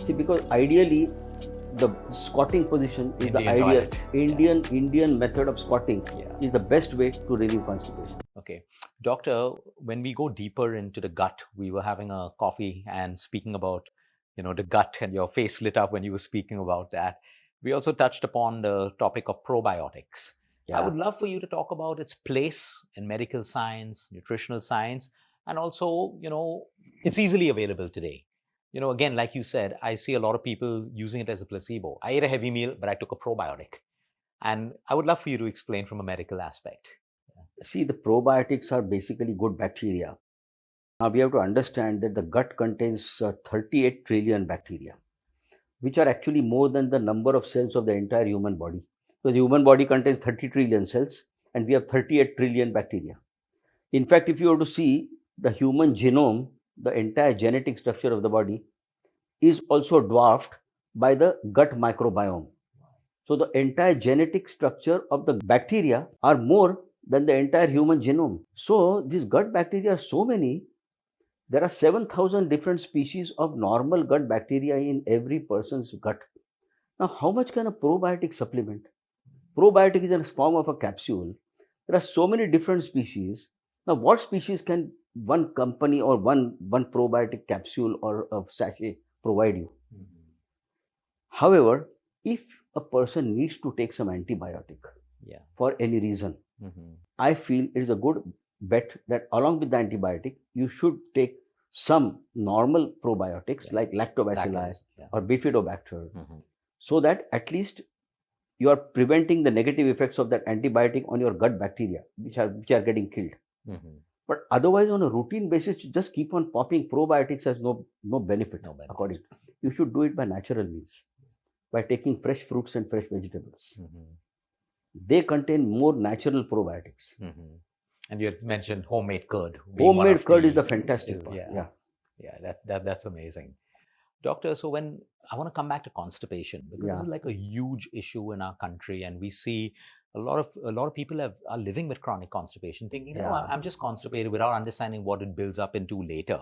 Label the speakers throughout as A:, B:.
A: See, because ideally, the squatting position is the ideal
B: toilet.
A: Indian method of squatting
B: Yeah.
A: is the best way to relieve constipation.
B: Okay. Doctor, when we go deeper into the gut, we were having a coffee and speaking about, the gut, and your face lit up when you were speaking about that. We also touched upon the topic of probiotics. I would love for you to talk about its place in medical science, nutritional science, and also, it's easily available today. Again, like you said, I see a lot of people using it as a placebo. I ate a heavy meal, but I took a probiotic. And I would love for you to explain from a medical aspect.
A: See, the probiotics are basically good bacteria. Now we have to understand that the gut contains 38 trillion bacteria, which are actually more than the number of cells of the entire human body. So the human body contains 30 trillion cells and we have 38 trillion bacteria. In fact, if you were to see the human genome, the entire genetic structure of the body is also dwarfed by the gut microbiome. So the entire genetic structure of the bacteria are more than the entire human genome. So these gut bacteria are so many. There are 7,000 different species of normal gut bacteria in every person's gut. Now, how much can a probiotic supplement? Probiotic is in a form of a capsule. There are so many different species. Now, what species can one company or one probiotic capsule or a sachet provide you? However, if a person needs to take some antibiotic for any reason, I feel it is a good bet that along with the antibiotic, you should take some normal probiotics like lactobacilli or bifidobacter, so that at least you are preventing the negative effects of that antibiotic on your gut bacteria, which are getting killed. But otherwise, on a routine basis, just keep on popping probiotics has no benefit. According to you, should do it by natural means, by taking fresh fruits and fresh vegetables. They contain more natural probiotics.
B: And you had mentioned homemade curd.
A: Homemade curd is the fantastic part.
B: That's amazing. Doctor, so when I want to come back to constipation, because this is like a huge issue in our country, and we see a lot of people are living with chronic constipation, thinking, I'm just constipated, without understanding what it builds up into later.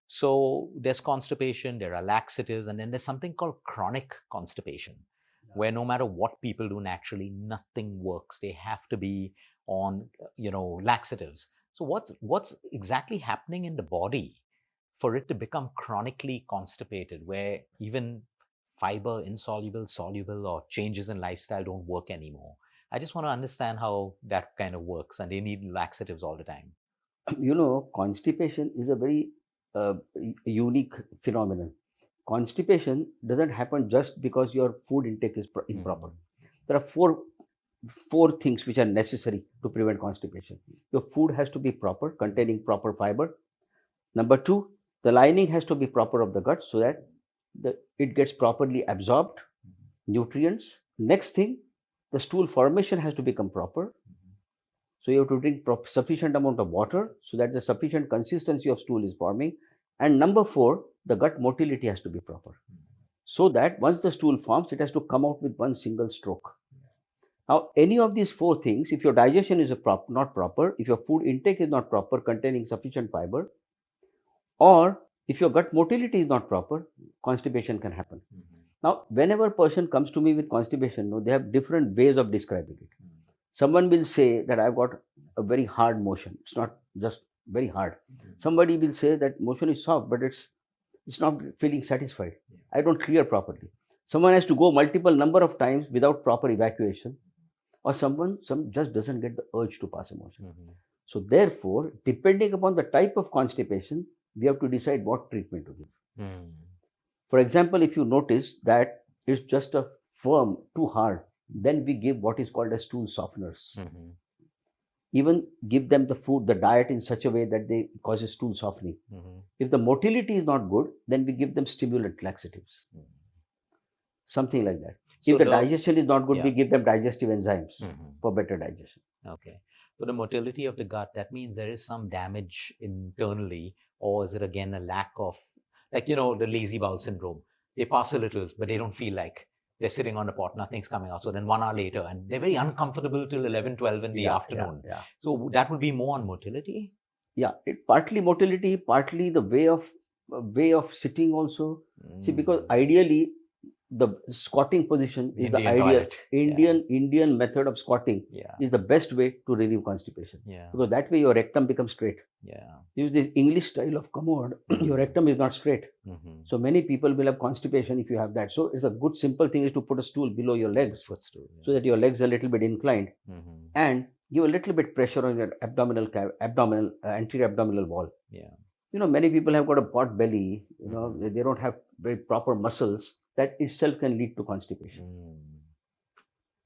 B: So there's constipation, there are laxatives, and then there's something called chronic constipation, where no matter what people do naturally, nothing works. They have to be on, laxatives. So what's exactly happening in the body for it to become chronically constipated, where even fiber, insoluble, soluble, or changes in lifestyle don't work anymore? I just want to understand how that kind of works, and they need laxatives all the time.
A: Constipation is a very unique phenomenon. Constipation doesn't happen just because your food intake is improper. There are four things which are necessary to prevent constipation. Your food has to be proper, containing proper fiber. Number two, the lining has to be proper of the gut so that it gets properly absorbed nutrients. Next thing, the stool formation has to become proper. So you have to drink sufficient amount of water so that the sufficient consistency of stool is forming. And number four, the gut motility has to be proper. So that once the stool forms, it has to come out with one single stroke. Now, any of these four things, if your digestion is not proper, if your food intake is not proper, containing sufficient fiber, or if your gut motility is not proper, constipation can happen. Now, whenever a person comes to me with constipation, they have different ways of describing it. Someone will say that I've got a very hard motion. It's not just very hard. Somebody will say that motion is soft, but it's not feeling satisfied. I don't clear properly. Someone has to go multiple number of times without proper evacuation, or some just doesn't get the urge to pass a motion. So therefore, depending upon the type of constipation, we have to decide what treatment to give. For example, if you notice that it's just a firm, too hard, then we give what is called as stool softeners. Even give them the diet in such a way that they causes stool softening. If the motility is not good, then we give them stimulant laxatives. Something like that. So if the digestion is not good, we give them digestive enzymes for better digestion.
B: Okay. So the motility of the gut, that means there is some damage internally, or is it again a lack of, like, the lazy bowel syndrome? They pass a little, but they don't feel like they're sitting on the pot, nothing's coming out. So then 1 hour later, and they're very uncomfortable till 11, 12 in the afternoon. So that would be more on motility?
A: Yeah, partly motility, partly the way of sitting also. See, because ideally, the squatting position is the
B: Indian
A: ideal
B: toilet.
A: Indian method of squatting
B: Yeah.
A: is the best way to relieve constipation.
B: Yeah.
A: Because that way your rectum becomes straight.
B: Yeah.
A: Use this English style of commode, your rectum is not straight. So many people will have constipation if you have that. So it's a good simple thing is to put a stool below your legs,
B: Footstool.
A: so that your legs are a little bit inclined, and give a little bit pressure on your anterior abdominal wall.
B: Yeah.
A: Many people have got a pot belly. They don't have very proper muscles. That itself can lead to constipation.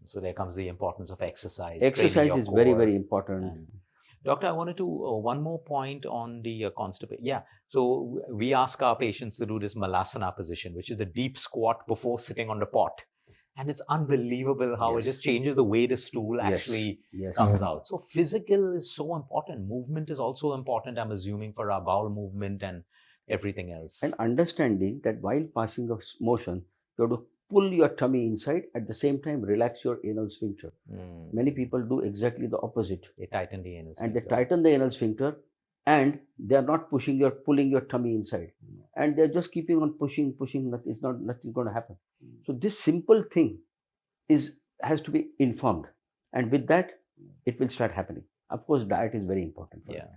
B: So there comes the importance of exercise.
A: Exercise is very, very important.
B: Doctor, I wanted to one more point on the constipation. Yeah. So we ask our patients to do this malasana position, which is the deep squat before sitting on the pot. And it's unbelievable how it just changes the way the stool actually comes out. So physical is so important. Movement is also important, I'm assuming, for our bowel movement and everything else.
A: And understanding that while passing of motion, you have to pull your tummy inside, at the same time relax your anal sphincter. Many people do exactly the opposite.
B: They tighten the anal sphincter.
A: And they tighten the anal sphincter, and they are not pulling your tummy inside. And they're just keeping on pushing. Nothing going to happen. So this simple thing has to be informed. And with that, it will start happening. Of course, diet is very important for that.